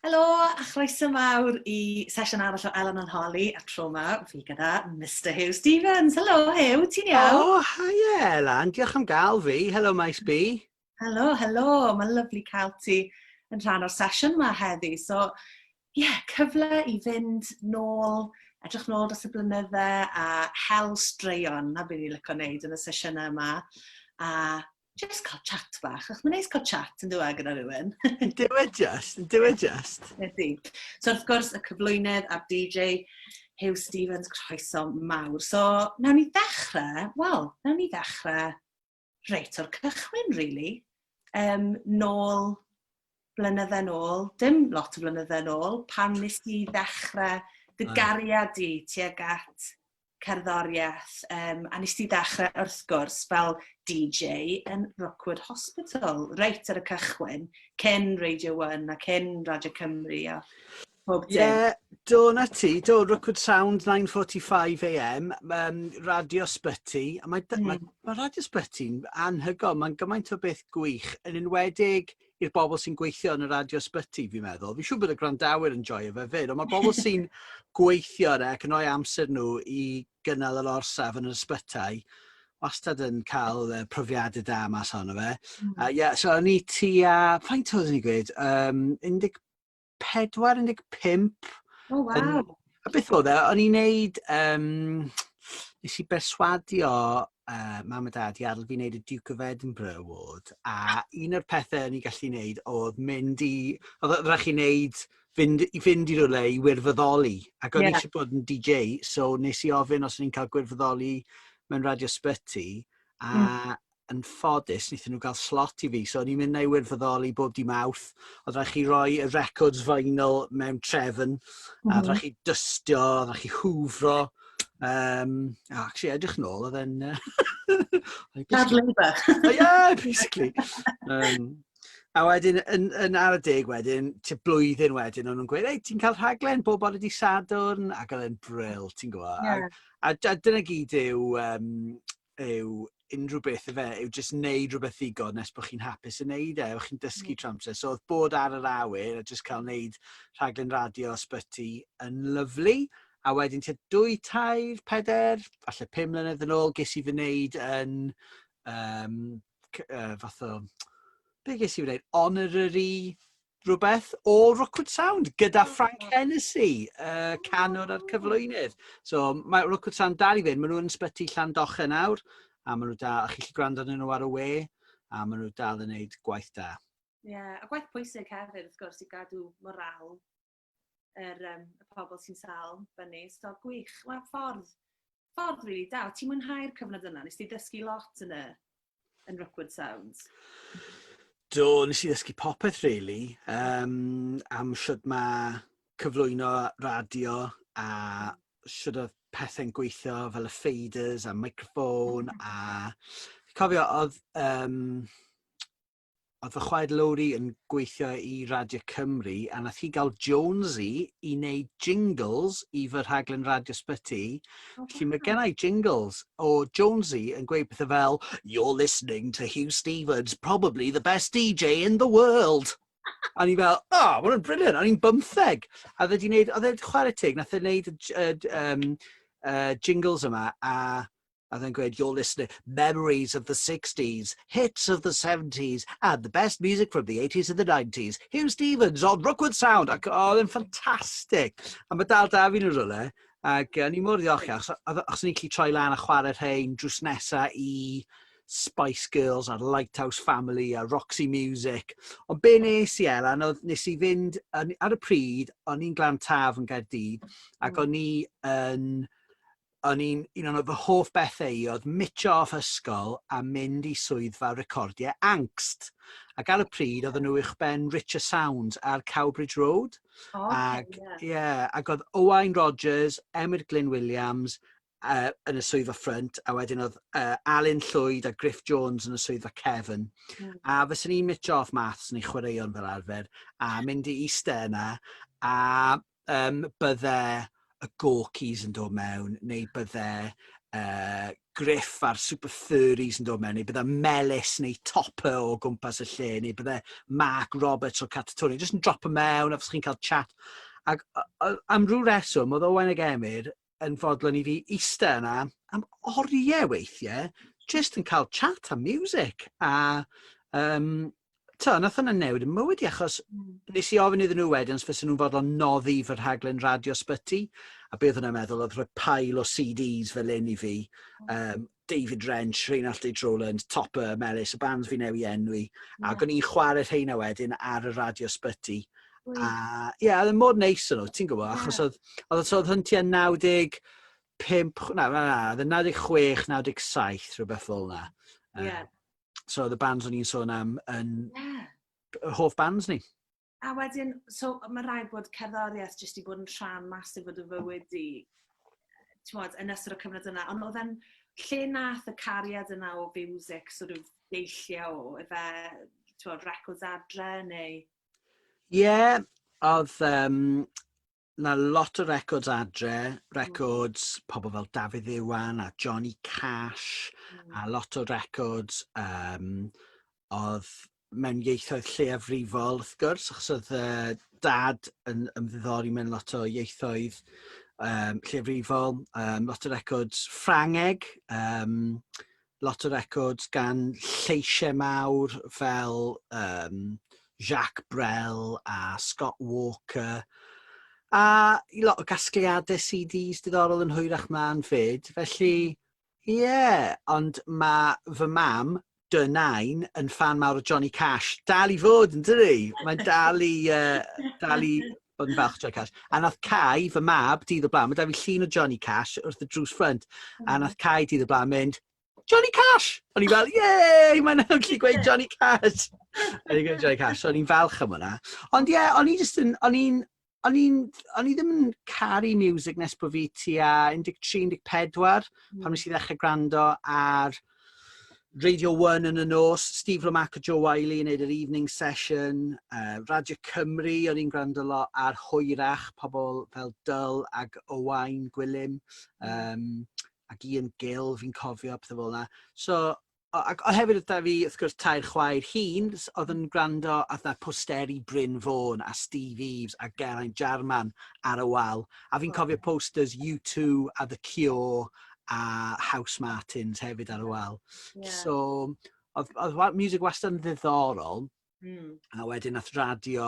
Helo, a chroeso mawr I sesiwn arall o Elan and Holi a tro yma fi gyda Mr Hugh Stevens. Helo, Hugh, ti'n iawn? Oh, hi Elan. Diolch am gael fi. Hello, Maes B. Helo, mae'n lyflu cael ti yn rhan o'r sesiwn yma heddi. So, cyfle I fynd nôl, edrych nôl dros y blynyddau a hel straeon, na beth ni'n licio wneud yn y sesiwn yma. A just cael chat bach, achos mae'n neis cael chat yn dweud gyda rhywun. Do it just. Ydy. So wrth gwrs y cyflwynydd a'r DJ Hugh Stevens, croeso mawr. So nawn ni ddechrau reit o'r cychwyn, really. Nôl, blynyddau nôl, dim lot o blynyddau nôl, pan nes I ddechrau dy gariad di tuag at cerddoriaeth, a nes ti ddechrau wrth gwrs fel DJ yn Rookwood Hospital, reit ar y cychwyn, cyn Radio 1 a cyn Radio Cymru a pob dim. Do na ti, do Rookwood Sound 9:45 AM, Radio Sbyty, a mae Radio Sbyty'n anhygoel, mae'n gymaint o beth gwych, yn enwedig i'r bobl sy'n gweithio yn y Radio Sbyty, fi'n meddwl. Fi'n siŵr bod y gwrandawyr yn joio fe fyd, ond mae'r bobl sy'n gweithio ac yn rhoi amser nhw I gynnal yr orsaf yn yr ysbytau, wastad yn cael profiadau da mas honno fe. So o'n I tua, faint oedd ni gweud? 14, 15. Oh, wow. A beth oedd e? O'n i'n neud, nes I berswadio mam a dad I adael fi wneud y Duke of Edinburgh Award, a un o'r pethau o'n I gallu wneud oedd oedd rhaid I wneud, fynd I rywle I wirfoddoli, ac o'n I eisiau bod yn DJ, so nes I ofyn os o'n i'n cael gwirfoddoli mewn Radio Sbyty, a yn ffodus, wnaethon nhw gael slot I fi, so o'n i'n mynd I wirfoddoli bob di Mawrth, oedd rhaid chi roi y records vinyl mewn trefn, a oedd rhaid chi dystio, oedd rhaid chi hwfro, actually, edrych nôl, oedd e'n... Dad labour. Basically. A wedyn, yn ar y deg wedyn, blwyddyn wedyn, o'n nhw'n gweud, ei, ti'n cael rhaglen bob bore di Sadwrn? Ac oedd e'n brill, ti'n gwybod? A dyna gyd yw unrhyw beth yw just wneud rhywbeth ddigon nes bod chi'n hapus yn wneud e, chi'n dysgu tramser. So oedd bod ar yr awyr a just cael wneud rhaglen radio Sbyty yn lyflu. A wedyn tua 2, 3, 4, falle 5 mlynedd yn ôl, ges I fy wneud yn fath o... Be ges I fy wneud? Honorary rhywbeth o Rookwood Sound gyda Frank Hennessy, canwr a'r cyflwynydd. So mae Rookwood Sound dal I fynd, maen nhw'n Sbyty Llandochen nawr, a maen nhw dal, a chi'n gwrando nhw ar y we, a maen nhw dal yn gwneud gwaith da. A gwaith pwysig hefyd, wrth gwrs, I gadw moral y pobl sy'n sal fyny. So gwych, mae'n ffordd really da. Ti'n mwynhau'r cyfnod yna? Nes ti ddysgu lot yn Rookwood Sound? Do, nes I ddysgu popeth, really, am shwd mae cyflwyno radio a shwd oedd pethau'n gweithio fel y faders a microphone a cofio oedd fy chwaed Lowry yn gweithio I Radio Cymru a nath hi gael Jonesy I wneud jingles I fy rhaglen Radio Sbyty. Felly mae gennau jingles o Jonesy yn gweud pethau fel You're listening to Hugh Stevens, probably the best DJ in the world. A ni fel, ma hwnna'n brilliant, a ni'n 15. A oedd e'n chwarae tig, nath e'n wneud jingles yma a oedd e'n gweud, you're listening, memories of the 60s, hits of the 70s, and the best music from the 80s and the 90s. Hugh Stevens on Rookwood Sound. Ac oedd e'n ffantastig. A mae dal da fi'n rhywle. Ac ni mor ddiolchgar, achos ni'n gallu troi lan a chwarae rhain drws nesa I Spice Girls, a Lighthouse Family, a Roxy Music. Ond be nes I Elan, nes I fynd, ar y pryd, o'n i'n Glan Taf yn Gaerdydd, ac o'n i'n un o'n fy hoff bethau I oedd mitio off ysgol a mynd I swyddfa recordiau angst. Ac ar y pryd oedd nhw uwchben Richer Sounds ar Cowbridge Road. Ac oedd Owain Rogers, Emyr Glyn Williams yn y swyddfa ffrynt, a wedyn oedd Alun Llwyd a Griff Jones yn y swyddfa cefn. A fyswn i'n mitio off maths neu chwaraeon fel arfer, a mynd I eistedd yna, a bydde y Gorkies yn dod mewn, neu bydde Griff a'r super furries yn dod mewn, neu bydde Melis neu Topper o gwmpas y lle, neu bydde Mark Roberts o Catatonia, jyst yn drop y mewn, a fos chi'n cael chat. Ac am rhyw reswm, oedd Owain ag Emyr yn fodlon i fi eistedd yna am oriau weithiau, jyst yn cael chat am music. A nath hwnna newid yn mywyd i, achos nes i ofyn iddyn nhw wedyn os fysen nhw'n fodlon noddi fy rhaglen radio Sbyty, a beth yna'n meddwl, oedd rhoi pile o CDs fel un i fi, David Wrench, Reinald Llyd Rowland, Topper, Melis, y bands fi newi enwi, ac o'n i'n chwarae rheina wedyn ar y radio Sbyty. A ie, oedd yn mod neis yn nhw, ti'n gwybod, achos oedd hwn tua 95, oedd 96, 97, rhywbeth fel yna. So oedd y bands o'n i'n sôn am yn hoff bands ni. A wedyn, so mae rhaid bod cerddoriaeth jyst i bod yn rhan masif o dy fywyd i, yn ystod y cyfnod yna, ond oedd e'n lle nath y cariad yna o fiwsig sort of deillio o, efe, records adre neu? Ie, oedd na lot o records adre, records pobl fel Dafydd Iwan a Johnny Cash, a lot o records oedd mewn ieithoedd lleiafrifol, wrth gwrs, achos oedd dad yn ymddiddori mewn lot o ieithoedd lleiafrifol, lot o records Ffrangeg, lot o records gan lleisiau mawr fel Jacques Brel a Scott Walker, a lot o gasgliadau CDs diddorol yn hwyrach mlaen fyd. Felly, ond mae fy mam, Dynain, yn fan mawr o Johnny Cash, dal i fod yn dydi? Mae'n dal i bod yn falch Johnny Cash. A nath Cai, fy mab, dydd o blaen, mae da fi llun o Johnny Cash wrth y drws ffrant, a nath Cai dydd o blaen mynd, Johnny Cash! O'n i'n fel, yey, mae'n gallu gweud Johnny Cash! So o'n i'n falch am hwnna. Ond ie, o'n i ddim yn caru music nes bod fi tua 13-14 pan nes i ddechrau gwrando ar Radio 1 yn y nos, Steve Lomac a Joe Wiley yn neud yr evening session, Radio Cymru, o'n i'n gwrando lot ar hwyrach, pobl fel Dull ag Owain Gwilym, ac Ian Gill, fi'n cofio, pethau fel yna. So, a hefyd oedd fi, wrth gwrs, tair chwaer hun, oedd yn gwrando at na posteri Bryn Fawn a Steve Eves a Geraint Jarman ar y wal. A fi'n cofio posters U2 a The Cure a House Martins hefyd ar y wal. So, oedd music wastad yn ddiddorol, a wedyn nath radio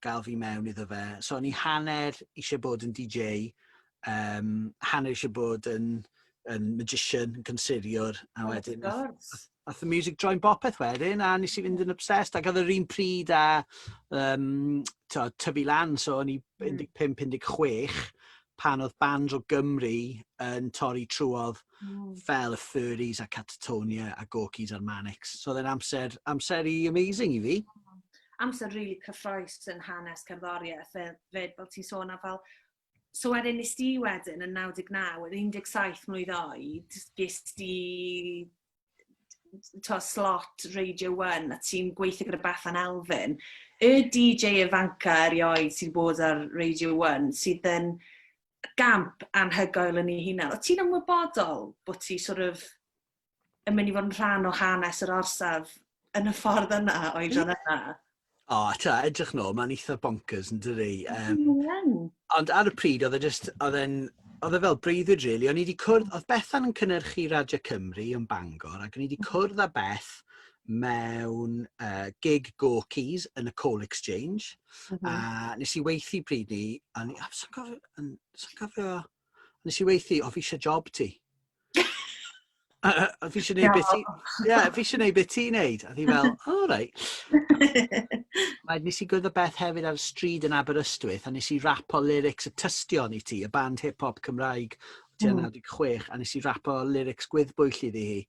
gael fi mewn iddo fe. So, o'n i hanner eisiau bod yn DJ, hanner eisiau bod yn magician, yn cynsiriwr, a wedyn nath y music droi'n bopeth wedyn, a nes i fynd yn obsessed, ac oedd yr un pryd a tyfu lan, so o'n i 15-16, pan oedd bands o Gymru yn torri trwodd fel y Furries a Catatonia a Gorkies a'r Manics. So oedd e'n amser i amazing i fi. Amser really cyffroes yn hanes cerddoriaeth, fyd fel ti'n sôn am fel. So wedyn nes di wedyn yn 99, 17 mlwydd oed, ges di slot Radio 1 a ti'n gweithio gyda Bethan Elfyn. Y DJ ifanca erioed sydd bod ar Radio 1 sydd yn gamp anhygoel yn ei hunan. O ti'n ymwybodol bod ti sort of yn mynd i fod yn rhan o hanes yr orsaf yn y ffordd yna oedran yna? Edrych nôl, mae'n eitha bonkers yn dydi. Ond ar y pryd, oedd e fel breuddwyd, really. Oedd Bethan yn cynnyrchu Radio Cymru yn Bangor, ac o'n i wedi cwrdd â Beth mewn gig Gorkies yn y Coal Exchange. A nes i weithi pryd ni, a nes i weithi, fi eisiau job ti. Fi eisiau neud beth ti'n neud. A fi fel, right. Nes i gwrdd Beth hefyd ar y stryd yn Aberystwyth, a nes i rapo lyrics y Tystion i ti, y band hip-hop Cymraeg o tua 96, a nes i rapo lyrics gwyddbwyll iddi hi.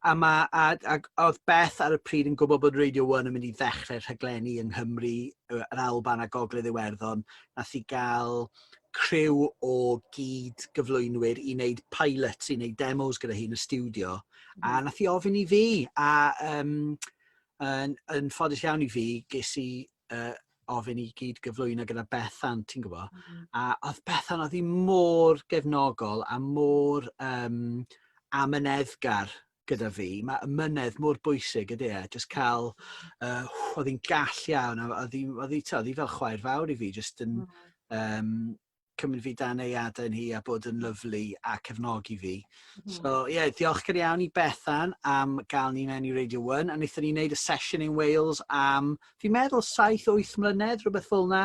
A oedd Beth ar y pryd yn gwybod bod Radio 1 yn mynd i ddechrau rhaglenni yng Nghymru, yr Alban a Gogledd Iwerddon, nath i gael criw o gyd gyflwynwyr i wneud pilots, i wneud demos gyda hi yn y studio, a nath i ofyn i fi, a yn ffodus iawn i fi, ges i ofyn i gyd gyflwyno gyda Bethan, ti'n gwybod? A oedd Bethan, oedd hi mor gefnogol a mor amyneddgar gyda fi. Mae ymynedd mor bwysig ydy e, jyst cael, oedd hi'n gall iawn, a oedd hi fel chwaer fawr i fi, jyst yn cymryd fi dan eiadau yn hi a bod yn lyflu a cefnogi fi. So, ie, diolchgar iawn i Bethan am gael ni mewn i Radio 1, a wnaethon ni wneud y sesiwn in Wales am, fi'n meddwl, 7-8 mlynedd, rhywbeth fel na.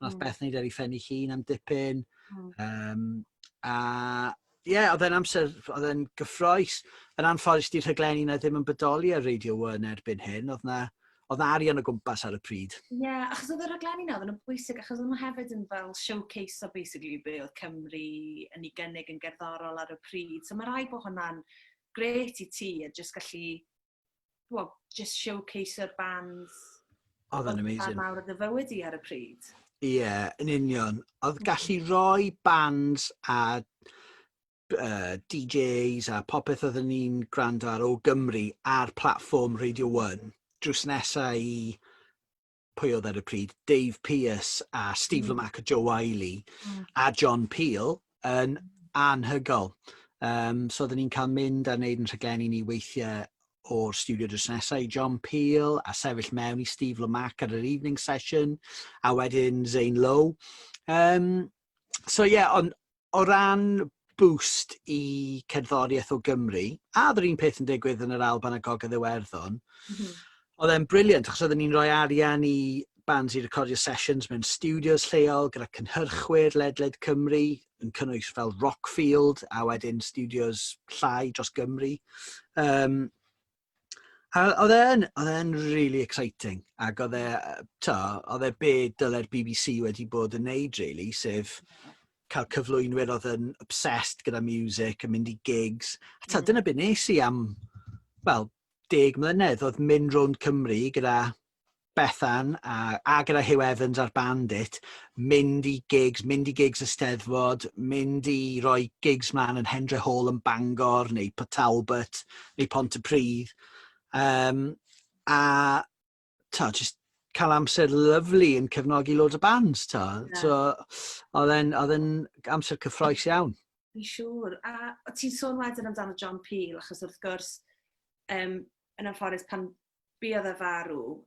Nath Beth wneud ar ei phen ei hun am dipyn. Oedd e'n amser, oedd e'n gyffroes. Yn anffodus di'r rhaglenni na ddim yn bodoli ar Radio 1 erbyn hyn. Oedd na arian o gwmpas ar y pryd. Ie, achos oedd y rhaglenni na, oedd yn bwysig, achos oedd nhw hefyd yn fel showcase o basically be oedd Cymru yn ei gynnig yn gerddorol ar y pryd. So mae rai bod hwnna'n gret i ti a just gallu, just showcase yr bands. Oedd yn amazing. Oedd mawr o dy fywyd i ar y pryd. Ie, yn union. Oedd gallu rhoi bands a DJs a popeth oedden ni'n gwrando ar o Gymru ar platform Radio 1. Drws nesaf i pwy oedd ar y pryd, Dave Pearce a Steve Lamacq a Joe Wiley a John Peel yn anhygol. So oedden ni'n cael mynd a wneud yn rhaglenni ni weithiau o'r studio drws nesaf i John Peel a sefyll mewn i Steve Lamacq ar yr evening session a wedyn Zane Lowe. So ie, o ran boost i cerddoriaeth o Gymru, a oedd yr un peth yn digwydd yn yr Alban a Gogledd Iwerddon, oedd e'n briliant, achos oedden ni'n rhoi arian i bands i recordio sessions mewn studios lleol gyda cynhyrchwyr ledled Cymru, yn cynnwys fel Rockfield, a wedyn studios llai dros Gymru. Oedd e'n really exciting, ac oedd e be dylai'r BBC wedi bod yn neud, really, sef cael cyflwynwyr oedd yn obsessed gyda music, yn mynd i gigs. A dyna beth nes i am, 10 mlynedd, oedd mynd rownd Cymru gyda Bethan a gyda Hugh Evans a'r Bandit, mynd i gigs Eisteddfod, mynd i roi gigs mlaen yn Hendra Hall yn Bangor, neu Port Talbot, neu Pontypridd. Just cael amser lyflu yn cefnogi loads o bands, So, oedd e'n amser cyffroes iawn. Fi'n siŵr. A ti'n sôn wedyn amdano John Peel, achos wrth gwrs, yn anffodus pan buodd e farw,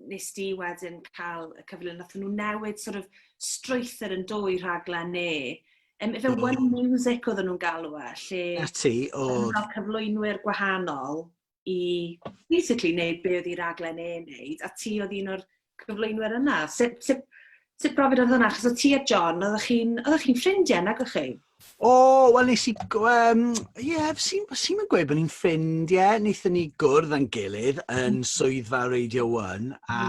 nes di wedyn cael y cyfle, nath nhw newid sort of strwythyr yn 2 rhaglen ne. Ife One Music oedden nhw'n galw lle oedd cael cyflwynwyr gwahanol i basically wneud be oedd i raglen neud, a ti oedd un o'r cyflwynwyr yna. Sut brofiad oedd hwnna? Achos oedd ti a John, oeddech chi'n ffrindiau, nag o'ch chi? Wel, nes i... sy'n gweud bod ni'n ffrindiau. Wnaethon ni gwrdd yn gilydd yn swyddfa Radio 1, a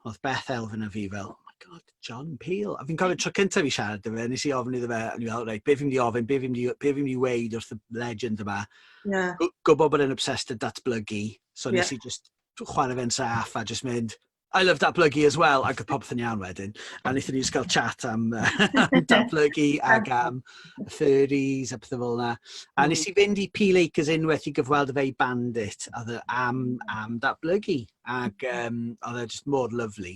oedd Beth Elfyn a fi fel, oh my god, John Peel. A fi'n cofio tro cyntaf fi siarad dy fe, nes i ofyn iddo fe, a ni fel, reit, be fi'n mynd i ofyn, be fi'n mynd i weid wrth y legend yma. Gwybod bod e'n obsessed â datblygu, so nes i just chwarae fe'n saff a just mynd, I love datblygu as well, ac y popeth yn iawn wedyn. A wnaethon ni just cael chat am datblygu ac am furries a pethau fel yna. A nes i fynd i Peel Acres unwaith i gyfweld y fe i Bandit am datblygu, ac oedd e just mor lyflu.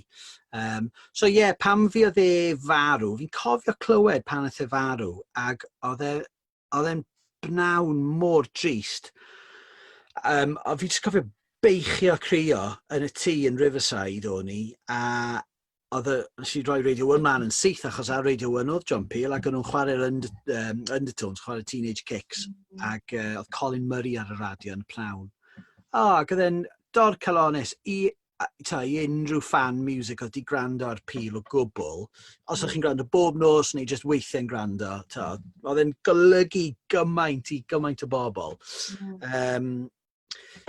So ie, pam fi oedd e farw, fi'n cofio clywed pan oedd e farw, ac oedd e'n bnawn mor trist. A fi just cofio beichio crio yn y tŷ yn Riverside o'n i, a nes i roi Radio 1 man yn syth, achos ar Radio 1 oedd John Peel, ac o'n nhw'n chwarae'r Undertones, chwarae Teenage Kicks, ac oedd Colin Murray ar y radio yn y pnawn. Ac oedd e'n dor calonis i unrhyw fan music oedd di gwrando ar Peel o gwbl, os o'ch chi'n gwrando bob nos neu just weithiau'n gwrando, oedd e'n golygu gymaint o bobl.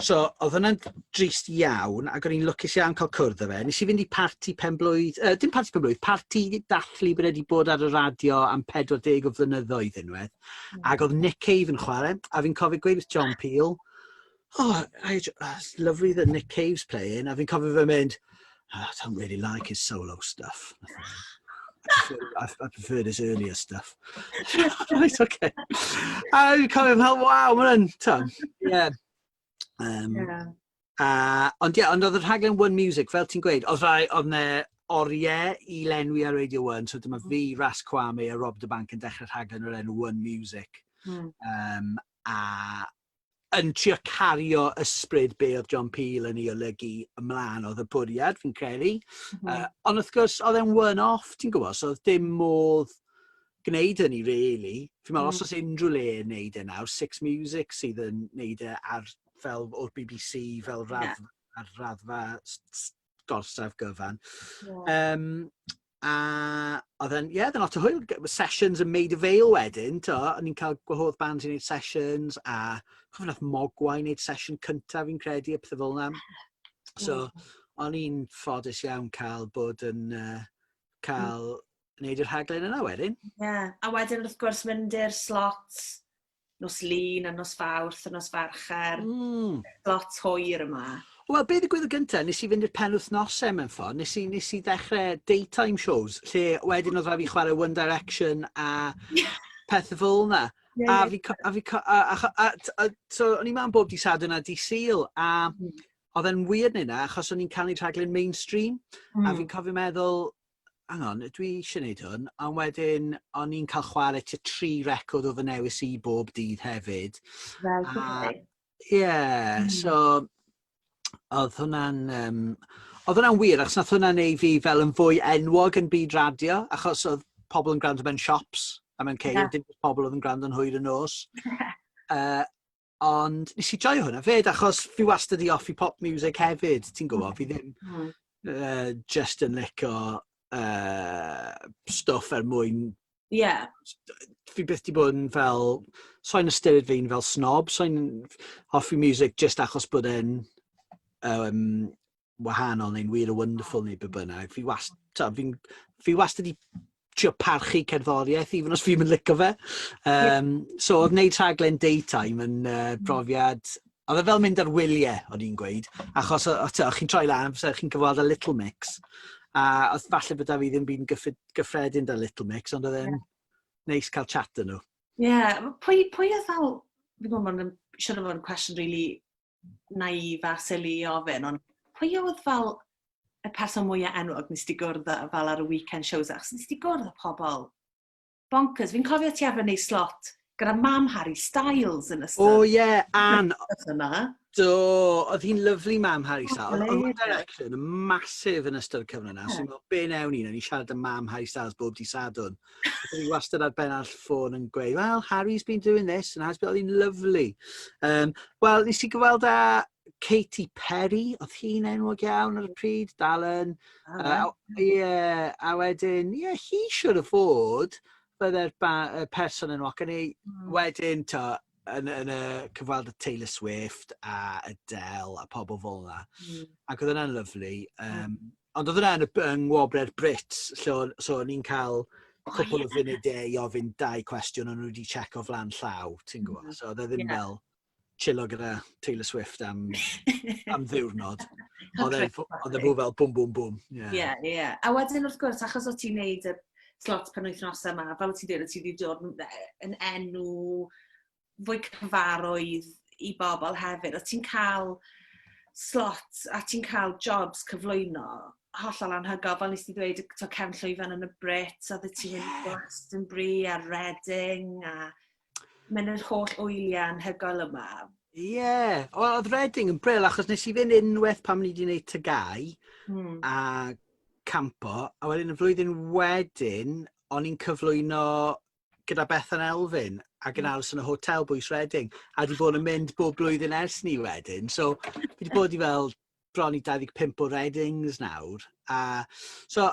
So, oedd hwnna'n drist iawn, ac o'n i'n lwcus iawn cael cwrdd â fe. Nes i fynd i parti penblwydd, dim parti penblwydd, parti dathlu bod wedi bod ar y radio am 40 o flynyddoedd unwaith. Ac oedd Nick Cave yn chwarae, a fi'n cofio gweud wrth John Peel, it's lovely that Nick Cave's playing, a fi'n cofio fe mynd, I don't really like his solo stuff. I preferred his earlier stuff. Right, okay. A fi'n cofio fel, wow, mae'n yeah. Ond oedd y rhaglen One Music, fel ti'n gweud, oedd ne oriau i lenwi ar Radio 1, so dyma fi, Ras Kwame a Rob de Bank yn dechrau rhaglen o'r enw One Music. A yn trio cario ysbryd be oedd John Peel yn ei olygu ymlaen oedd y bwriad, fi'n credu. Ond wrth gwrs, oedd e'n one-off, ti'n gwybod, so oedd dim modd gwneud hynny, really. Fi'n meddwl, os oes unrhyw le yn neud e nawr, Six Music sydd yn neud e fel o'r BBC, fel raddfa gorsaf gyfan. A oedd e'n, lot o hwyl, sessions yn made avail wedyn, o'n i'n cael gwahodd bands i wneud sessions, a chofio nath Mogwai wneud session cyntaf fi'n credu, a pethau fel yna. So, o'n i'n ffodus iawn cael bod yn cael wneud yr rhaglen yna wedyn. A wedyn wrth gwrs mynd i'r slot nos Lun a nos Fawrth a nos Fercher, slot hwyr yma. Wel, be ddigwyddodd gyntaf, nes i fynd i'r penwythnosau mewn ffordd, nes i ddechrau daytime shows, lle wedyn oedd rhaid fi chwarae One Direction a pethau fel yna. So o'n i'n mewn bob di Sadwrn a di Sul, a oedd e'n weird yna, achos o'n i'n cael ei rhaglen mainstream, a fi'n cofio meddwl, hang on, dwi eisiau gwneud hwn, a wedyn o'n i'n cael chwarae 3 record o fy newis i bob dydd hefyd. So oedd hwnna'n wir, achos nath hwnna'n neud fi fel yn fwy enwog yn byd radio, achos oedd pobl yn gwrando mewn shops, a mewn ceir, dim pobl oedd yn gwrando yn hwyr y nos. Ond nes i joio hwnna fyd, achos fi wastad i offi pop music hefyd, ti'n gwybod, fi ddim just yn licio stwff mwyn... Fi byth di bod yn fel... So'n ystyried fi'n fel snob, so'n hoffi music just achos bod e'n wahanol neu'n weird a wonderful neu be bynnag. Fi wastad i trio parchu cerddoriaeth, even os fi'n licio fe. So, oedd wneud rhaglen daytime yn brofiad... Oedd e fel mynd ar wyliau, o'n i'n gweud, achos chi'n troi lan, chi'n gyfweld a Little Mix. A oedd falle bod fi ddim byd gyffredin da Little Mix, ond oedd e'n neis cael chat yn nhw. Pwy oedd fel, fi'n gwybod, siwr o fod yn cwestiwn really naif a silly i ofyn, ond pwy oedd fel y person mwyaf enwog nes ti gwrdd fel ar y weekend shows, achos nes ti gwrdd o pobl bonkers. Fi'n cofio ti efo neud slot gyda Mam Harry Styles yn ystod. Ann. Oedd hi'n lyflu Mam Harry Styles. Oedd One Direction yn masif yn ystod y cyfnod yna. So i'n meddwl, be newn ni siarad am Mam Harry Styles bob di Sadwrn. Oedd hi wastad ar ben ar ffôn yn gweud, well, Harry's been doing this, and oedd hi'n lyflu. Wel, nes i gyfweld â Katy Perry, oedd hi'n enwog iawn ar y pryd, Dalen. A wedyn, hi siwr o fod, bydde'r person yn wac yn ei wedyn yn y cyfweld y Taylor Swift a Adele a pobl fel yna. Ac oedd yna'n lyflu. Ond oedd yna'n yng Ngwobrau'r Brits, so o'n i'n cael cwpl o funudau i ofyn 2 cwestiwn o'n nhw wedi check o flan llaw, ti'n gwybod? So oedd e ddim fel chillo gyda Taylor Swift am ddiwrnod. Oedd e fwy fel bwm, bwm, bwm. A wedyn wrth gwrs, achos o ti'n neud y slot penwythnosau yma, fel ti'n dweud, ti wedi dod yn enw fwy cyfarwydd i bobl hefyd. O ti'n cael slot a ti'n cael jobs cyflwyno hollol anhygoel, fel nes ti dweud, Cefn Llwyfan yn y Brit, oedd ti'n mynd Glastonbury a Reading a mynd yr holl wyliau anhygoel yma. Wel, oedd Reading yn bril, achos nes i fynd unwaith pan ni wedi gwneud tygau a campo, a wedyn y flwyddyn wedyn, o'n i'n cyflwyno gyda Bethan Elfyn ac yn aros yn y hotel bwys Reading, a di bod yn mynd bob blwyddyn ers ni wedyn. So, fi wedi bod i fel bron i 25 o Readings nawr. So,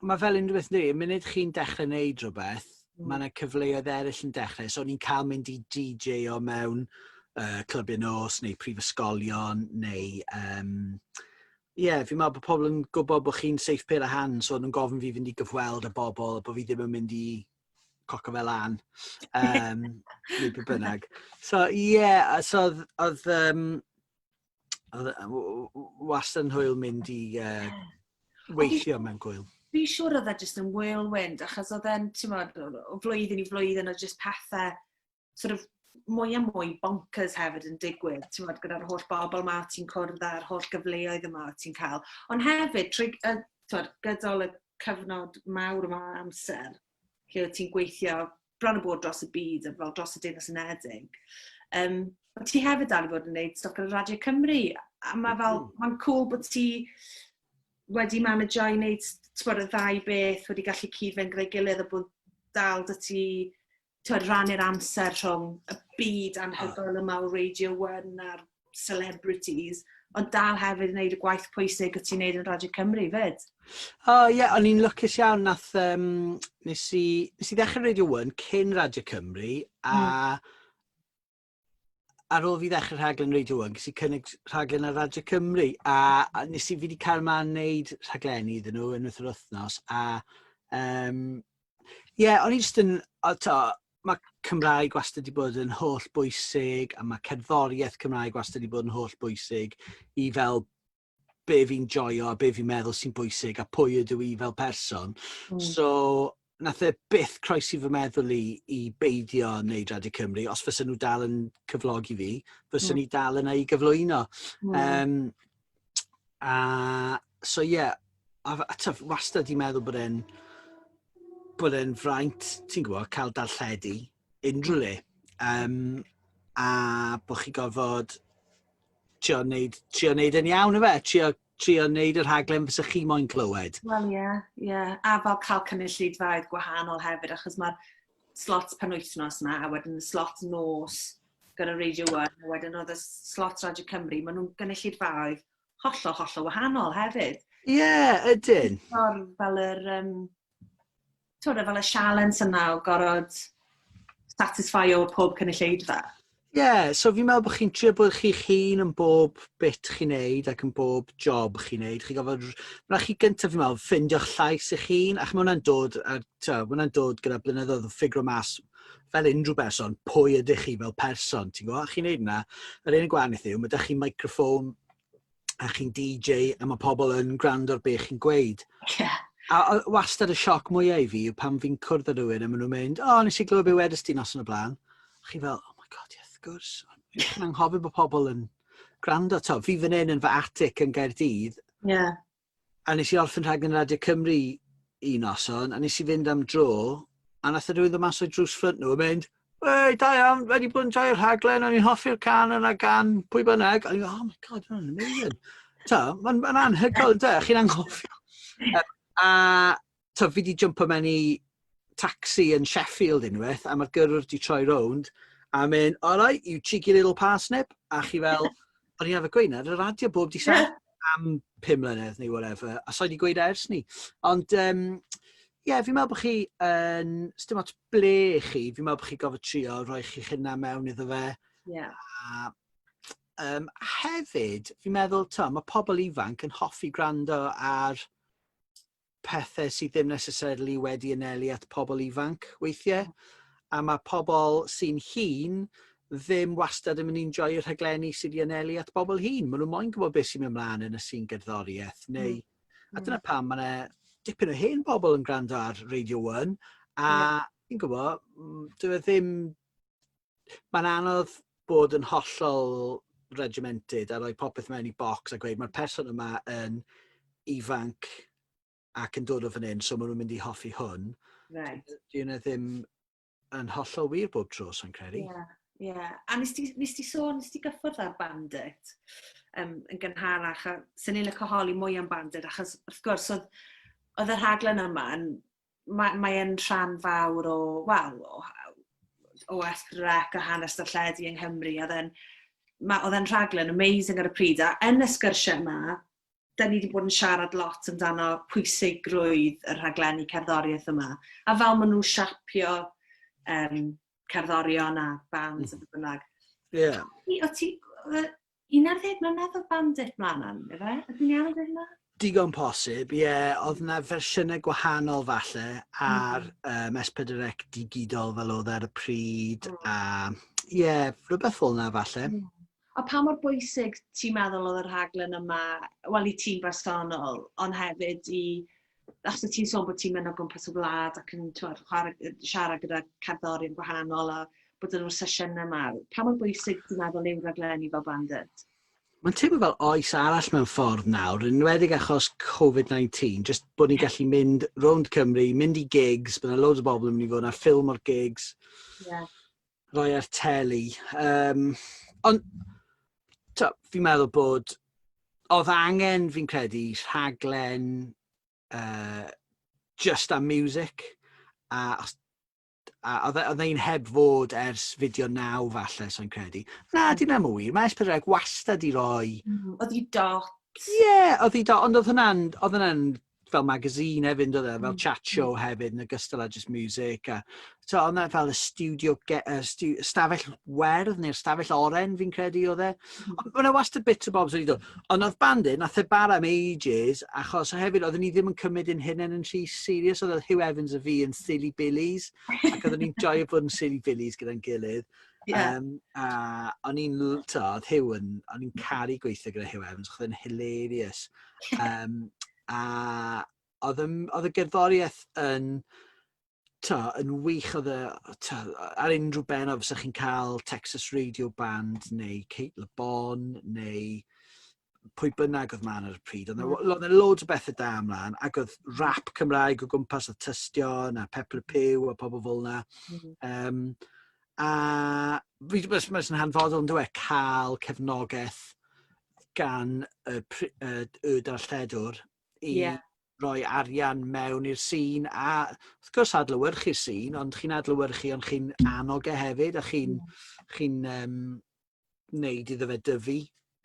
mae fel unrhyw beth ni, y munud chi'n dechrau wneud rhywbeth, mae yna cyfleoedd eraill yn dechrau. So, ni'n cael mynd i DJ o mewn clybiau nos, neu prifysgolion, neu... fi'n meddwl bod pobl yn gwybod bod chi'n safe pair of hands, so nhw'n gofyn fi fynd i gyfweld y bobl, bod fi ddim yn mynd i coco fel an, neu be bynnag. So, so oedd wastad yn hwyl mynd i weithio mewn gwyl. Fi'n siŵr oedd e jyst yn whirlwind, achos oedd e'n, o flwyddyn i flwyddyn, o jyst pethau, sort of, mwy a mwy bonkers hefyd yn digwydd, ti'n meddwl, gyda'r holl bobl yma ti'n cwrdd a'r holl gyfleoedd yma ti'n cael. Ond hefyd, gydol y cyfnod mawr yma amser, lle ti'n gweithio bron y bod dros y byd, fel dros y Deyrnas Unedig, ti hefyd dal i fod yn gwneud stwff gyda Radio Cymru. A mae'n cool bod ti wedi managio i wneud y ddau beth, wedi gallu cyd-fynd gyda'i gilydd a bod dal dy ti rannu'r amser rhwng y byd anhygoel yma o Radio 1 a'r celebrities, ond dal hefyd yn gwneud y gwaith pwysig o ti'n gwneud yn Radio Cymru, fyd? Ie, o'n i'n lwcus iawn nes i ddechrau Radio 1 cyn Radio Cymru, a ar ôl fi ddechrau rhaglen Radio 1, nes i cynnig rhaglen ar Radio Cymru, a nes i fi wedi cael ma'n wneud rhaglenni iddyn nhw unwaith yr wythnos, o'n i jyst yn, mae Cymraeg wastad wedi bod yn holl bwysig, a mae cerddoriaeth Cymraeg wastad wedi bod yn holl bwysig i fel be fi'n joio a be fi'n meddwl sy'n bwysig a pwy ydw i fel person. So, nath e byth croesi fy meddwl i beidio wneud Radio Cymru. Os fysa nhw dal yn cyflogi fi, fysa ni dal yna i gyflwyno. Wastad i meddwl bod e'n fraint, ti'n gwybod, cael darlledu unrhyw le. A bod chi gorfod trio wneud yn iawn, trio wneud yr rhaglen fysa chi moyn clywed. Wel, ie. A fel cael cynulleidfaoedd gwahanol hefyd, achos mae'r slot penwythnos yna, a wedyn y slot nos gyda Radio 1, a wedyn oedd y slot Radio Cymru, maen nhw'n cynulleidfaoedd hollol wahanol hefyd. Ie, ydyn. Fel y sialens yna o gorfod satisfio pob cynulleidfa. Ie, so fi'n meddwl bod chi'n trio bod chi'ch hun yn bob bit chi'n neud ac yn bob job chi'n neud. Mae'n chi gyntaf fi'n meddwl ffindio'ch llais eich hun, ac mae hwnna'n dod gyda blynyddoedd o ffigro mas fel unrhyw person, pwy ydych chi fel person, ti'n gwybod? Chi'n neud yna, yr unig gwahaniaeth yw, mae ydych chi'n microffon a chi'n DJ a mae pobl yn gwrando ar beth chi'n gweud. A wastad y sioc mwyaf i fi yw pan fi'n cwrdd â rhywun a maen nhw'n mynd, nes i glywed be wedys ti nos yn y blaen. A chi fel, oh my god, wrth gwrs. Fi'n anghofio bod pobl yn gwrando. Fi fan hyn yn fy atic yn Gaerdydd. A nes i orffen rhaglen Radio Cymru un noson, a nes i fynd am dro, a nath y rhywun mas o'i drws ffrant nhw yn mynd, da iawn, wedi bod yn joio'r rhaglen, o'n i'n hoffi'r can yna gan pwy bynnag. A ni'n oh my god, mae'n amazing. Mae'n anhygoel, chi'n anghofio. A fi wedi jumpo mewn i taxi yn Sheffield unwaith, a mae'r gyrwr wedi troi rownd, a mynd, alright, you cheeky little parsnip, a chi fel, o'n i'n arfer gweud ar y radio bob di sa'n am 5 mlynedd neu whatever, a so i wedi gweud ers ni. Ond, fi'n meddwl bod chi yn, dim ots ble chi, fi'n meddwl bod chi gofod trio rhoi chi'ch hynna mewn iddo fe. Hefyd, fi'n meddwl, mae pobl ifanc yn hoffi gwrando ar pethau sydd ddim necessarily wedi anelu at pobl ifanc weithiau. A mae pobl sy'n hŷn ddim wastad yn mynd i'n joio'r rhaglenni sydd wedi anelu at bobl hŷn. Maen nhw'n moyn gwybod beth sy'n mynd ymlaen yn y sîn gerddoriaeth. A dyna pam mae dipyn o hen bobl yn gwrando ar Radio 1. A fi'n gwybod, mae'n anodd bod yn hollol regimented a rhoi popeth mewn i bocs a gweud mae'r person yma yn ifanc ac yn dod o fan hyn, so maen nhw'n mynd i hoffi hwn. Dwi'n ddim yn hollol wir bob tro, so'n credu. A nes ti gyffwrdd ar Bandit yn gynharach, a sy'n ni'n licio holi mwy am Bandit, achos wrth gwrs, oedd y rhaglen yma, mae'n rhan fawr o esbrec a hanes darlledu yng Nghymru, oedd e'n rhaglen amazing ar y pryd, a yn y sgyrsiau yma, da ni wedi bod yn siarad lot amdano pwysigrwydd y rhaglenni cerddoriaeth yma. A fel maen nhw'n siapio cerddorion a bands a bynnag. O ti 11 mlynedd o Bandit mlaen, efe? Ydyn iawn yn yna? Digon posib, oedd yna fersiynau gwahanol falle ar S4C digidol fel oedd ar y pryd. A rhywbeth fel yna falle. A pa mor bwysig ti'n meddwl oedd yr rhaglen yma, wel i ti'n bersonol, ond hefyd achos ti'n sôn bod ti'n mynd o gwmpas y wlad ac yn siarad gyda cerddorion gwahanol, a bod nhw'r sesiynau yma. Pa mor bwysig ti'n meddwl yw raglenni fel bandit? Mae'n teimlo fel oes arall mewn ffordd nawr, yn enwedig achos Covid-19, jyst bod ni'n gallu mynd rownd Cymru, mynd i gigs, bydd yna loads o bobl yn mynd i fod yna ffilm o'r gigs, roi ar teli. Ond fi'n meddwl bod oedd angen, fi'n credu, rhaglen just am music, a oedd ein heb fod ers fideo 9 falle, so'n credu. Na, di'n am y wir, mae S4C wastad i roi. Oedd hi dots. Ie, oedd hi dots, ond oedd hwnna'n fel magazine hefyd, oedd e, fel chat show hefyd, yn ogystal â just music. Oedd hwnna fel y studio, stafell werdd neu'r stafell oren, fi'n credu oedd e. Ond yna wastad bits o bobs wedi dod. Ond oedd bandit, nath e bara am ages, achos hefyd oedden ni ddim yn cymryd yn hyn yn rhy serious, oedd Hugh Evans a fi yn Silly Billies, ac oedden ni'n joio bod yn Silly Billies gyda'n gilydd. O'n i'n caru gweithio gyda Hugh Evans, oedd e'n hilarious. A oedd y gerddoriaeth yn wych, ar unrhyw bennod fysa chi'n cael Texas Radio Band neu Kate LeBon neu pwy bynnag oedd man ar y pryd. Oedd yna loads o bethau da ymlaen, ac oedd rap Cymraeg o gwmpas a Tystion a Pepper Pew a pobl fel yna. A mae'n hanfodol yn dweud cael cefnogaeth gan y darlledwr i roi arian mewn i'r sîn, a wrth gwrs adlewyrchu'r sîn, ond chi'n adlewyrchu, ond chi'n annog e hefyd, a chi'n neud iddo fe dyfu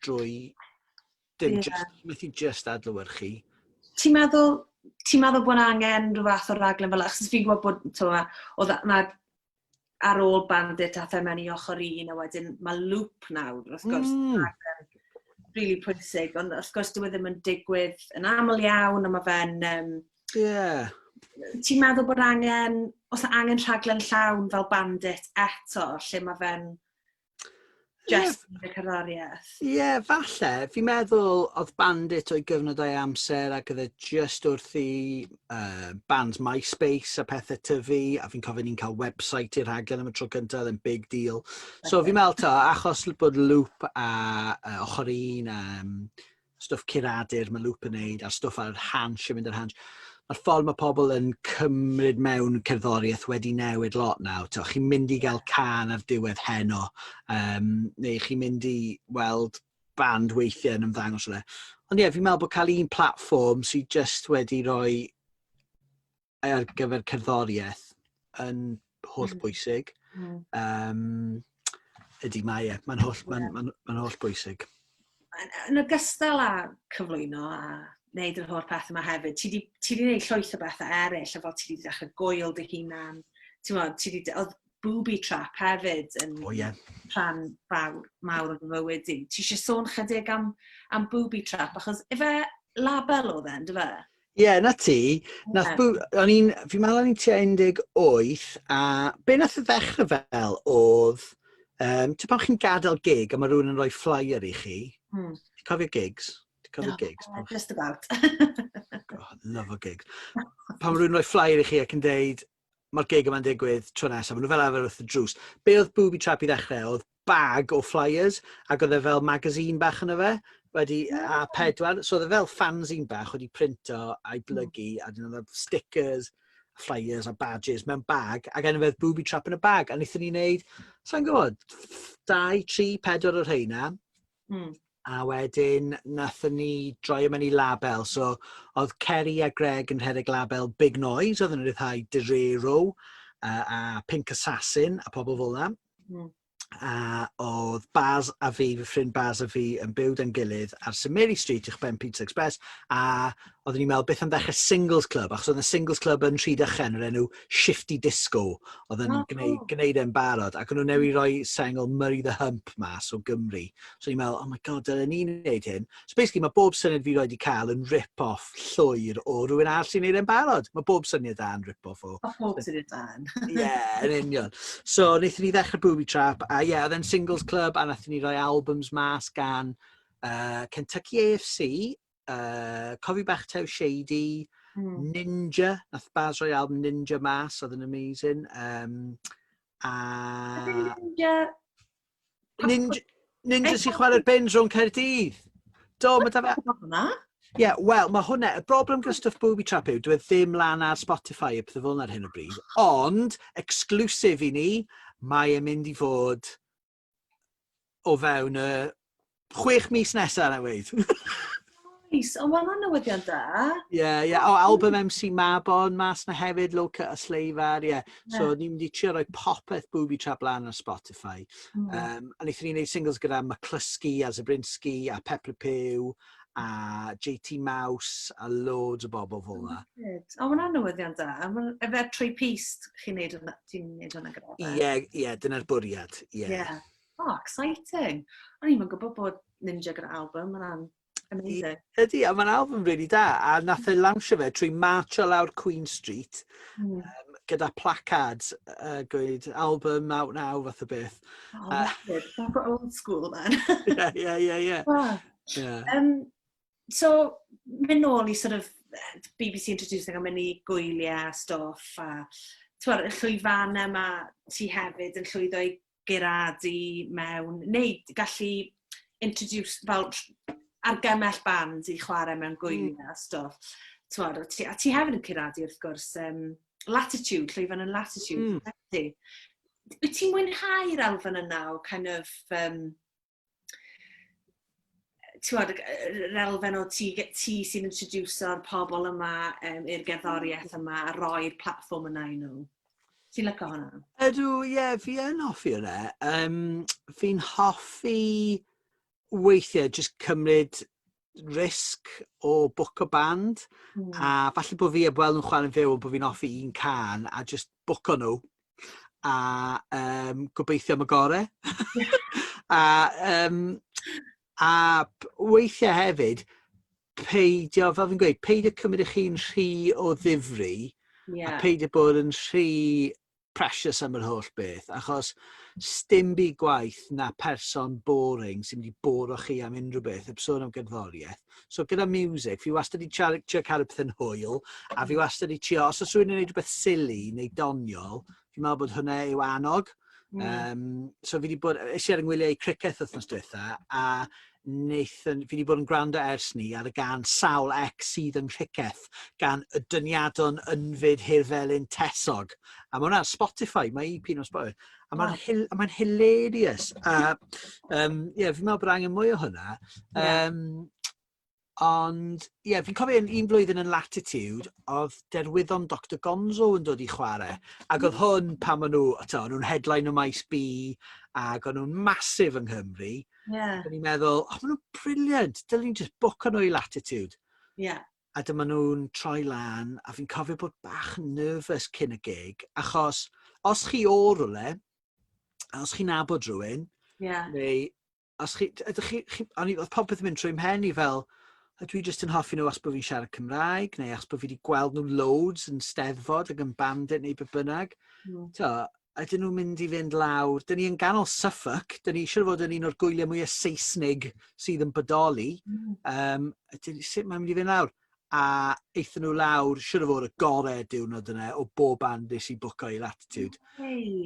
drwy methu just adlewyrchu. Ti'n meddwl bod angen rhyw fath o raglen fel, achos fi'n gwybod bod oedd yna ar ôl bandit a the mewn i ochr un, a wedyn mae loop nawr, wrth gwrs, raglen really pwysig, ond wrth gwrs dyw e ddim yn digwydd yn aml iawn, a mae fe'n... Ti'n meddwl bod os angen rhaglen llawn fel bandit eto, lle mae fe'n just y cerddoriaeth? Falle. Fi'n meddwl oedd bandit o'i gyfnodau amser ac oedd e just wrth i bands MySpace a pethau tyfu, a fi'n cofio ni'n cael website i'r rhaglen am y tro cyntaf, yn big deal. So fi'n meddwl achos bod Loop a ochr un a stwff curadur mae Loop yn neud, a stwff ar Hansh yn mynd ar Hansh, mae'r ffordd mae pobl yn cymryd mewn cerddoriaeth wedi newid lot nawr. Chi'n mynd i gael can ar diwedd heno, neu chi'n mynd i weld band weithiau yn ymddangos o le. Ond fi'n meddwl bod cael un platform sydd just wedi rhoi ar gyfer cerddoriaeth yn holl bwysig. Ydy, mae'n holl bwysig. Yn ogystal â cyflwyno a wneud yr holl pethau yma hefyd, ti wedi gwneud llwyth o bethau eraill, a fel ti wedi dechrau gwyl dy hunan. Oedd booby trap hefyd yn rhan mawr o'n fywyd i. Ti eisiau sôn chydig am booby trap, achos efe label oedd e'n, dy fe? Na ti. Fi'n meddwl o'n i'n tua 18, a be nath y ddechrau fel oedd, ti'n pan chi'n gadael gig, a mae rhywun yn rhoi flyer i chi. Ti'n cofio gigs? Just about. God, love o gigs. Pan mae rhywun rhoi flyer i chi ac yn deud, mae'r gig yma'n digwydd tro nesaf, maen nhw fel arfer wrth y drws. Be oedd booby trap i ddechrau? Oedd bag o flyers, ac oedd e fel magazine bach yna fe, a pedwar. So oedd e fel fanzine bach wedi printo a'i blygu, a dyn oedd stickers, flyers a badges mewn bag, ac enw fedd booby trap yn y bag. A wnaethon ni wneud, sa'n gwybod, 2, 3, 4 o'r rheina. A wedyn nathon ni droi mewn i label. So oedd Kerry a Greg yn rhedeg label Big Noise, oedd yn rhyddhau Derero a Pink Assassin a pobl fel yna. A oedd Baz a fi, fy ffrind Baz a fi, yn byw da'n gilydd ar St Mary Street i'ch ben Pizza Express, a oedden ni'n meddwl beth am ddechrau Singles Club, achos oedd y Singles Club yn Rhydychen, yr enw Shifty Disco, oedd yn gwneud e'n barod, ac o'n nhw newid roi sengl Murray the Hump mas o Gymru. So ni'n meddwl, oh my god, dyna ni'n gwneud hyn. So basically, mae bob syniad fi wedi cael yn rip-off llwyr o rhywun arall sy'n gwneud e'n barod. Mae bob syniad da'n rip-off o. Mae bob syniad da'n. Yn union. So, wnaethon ni ddechrau Booby Trap, a oedd e'n Singles Club, a wnaethon ni roi albums mas gan Kentucky AFC, Cofi Bach Tew Shady, Ninja, nath Baz roi album Ninja mas, oedd yn amazing. A Ninja... Ninja sy'n chwarae'r benz rhwng Caerdydd. Do, mae da fe... hwnna? Ie, wel, mae hwnna, y broblem gyda stuff booby trap yw, dwi ddim lan ar Spotify y pethau fel yna ar hyn o bryd, ond, exclusive i ni, mae e'n mynd i fod o fewn y 6 mis nesaf, na weid. Nice, o, wel, hwnna newyddion da. Ie, o, album MC Mabon mas na hefyd, Low Cut a Sleifar, ie. So, ni'n mynd i trio rhoi popeth booby trap lan ar Spotify. A wnaethon ni wneud singles gyda McCluskey a Zabrinski a Pepper Pew, a JT Mouse, a loads o bobl fel yna. O, hwnna newyddion da. Efe trwy pist chi'n neud hwnna gyda fe? Ie, dyna'r bwriad, ie. Oh, exciting. O'n i'n gwybod bod Ninja gyda album, hwnna'n amazing. Ydy, a mae'n album really da, a nath e lawnsio fe trwy marcho lawr Queen Street, gyda placards, gweud album out now, fath o beth. Oh, that's old school then. Ie. So, mynd nôl i sort of BBC introducing am mynd i gwyliau a stwff, a y llwyfannau yma ti hefyd yn llwyddo i gyradu mewn, neu gallu introduce fel argymell band i chwarae mewn gwyliau a stwff. A ti hefyd yn cyradu wrth gwrs Latitude, llwyfan yn Latitude. Wyt ti'n mwynhau'r elfen yna o kind of... yr elfen o ti sy'n introducer'r pobl yma i'r gerddoriaeth yma a roi'r platform yna i nhw. Ti'n lyco hwnna? Ydw, ie, fi yn hoffi hwnna. Fi'n hoffi weithiau jyst cymryd risg o book o band, a falle bod fi heb weld nhw'n chwarae'n fyw bod fi'n hoffi un can a just book o nhw a gobeithio am y gorau. A weithiau hefyd, peidio, fel fi'n gweud, peidio cymryd eich chi'n rhy o ddifri, a peidio bod yn rhy precious am yr holl beth, achos sdim byd gwaith na person boring sy'n mynd i boro chi am unrhyw beth, heb sôn am gerddoriaeth. So gyda music, fi wastad i trio cael pethau'n hwyl, a fi wastad i trio, os oes rhywun yn gwneud rhywbeth silly neu doniol, fi'n meddwl bod hwnna yw annog. So fi wedi bod, eisiau yngwyliau i cricket wythnos diwetha, a fi wedi bod yn gwrando ers ni ar y gan Sawl X sydd yn rhiceth gan y dyniadon ynfyd hirfelyn Tesog. A mae hwnna ar Spotify, mae EP nhw'n Spotify. A mae'n hilarious. Fi'n meddwl bod angen mwy o hwnna. Ond, fi'n cofio un blwyddyn yn Latitude, oedd derwyddon Dr Gonzo yn dod i chwarae. Ac oedd hwn pan maen nhw'n headline o maes B, ac oedd nhw'n masif yng Nghymru. O'n i'n meddwl, maen nhw'n briliant, dylen ni'n just book nhw i Latitude. A dyma nhw'n troi lan, a fi'n cofio bod bach nervous cyn y gig, achos os chi o rwle, os chi'n nabod rhywun, neu os chi, oedd popeth yn mynd trwy'n mhen i fel, dwi jyst yn hoffi nhw os bod fi'n siarad Cymraeg, neu os bod fi wedi gweld nhw loads yn steddfod ac yn bandit neu beth bynnag. Ydyn nhw'n mynd i fynd lawr. Dyn ni yn ganol Suffolk, dyn ni eisiau fod yn un o'r gwyliau mwyaf Saesnig sydd yn bodoli. Sut mae'n mynd i fynd lawr? A eithon nhw lawr, siwr o fod y gorau diwrnod yna o bob band nes i bwco i Latitude.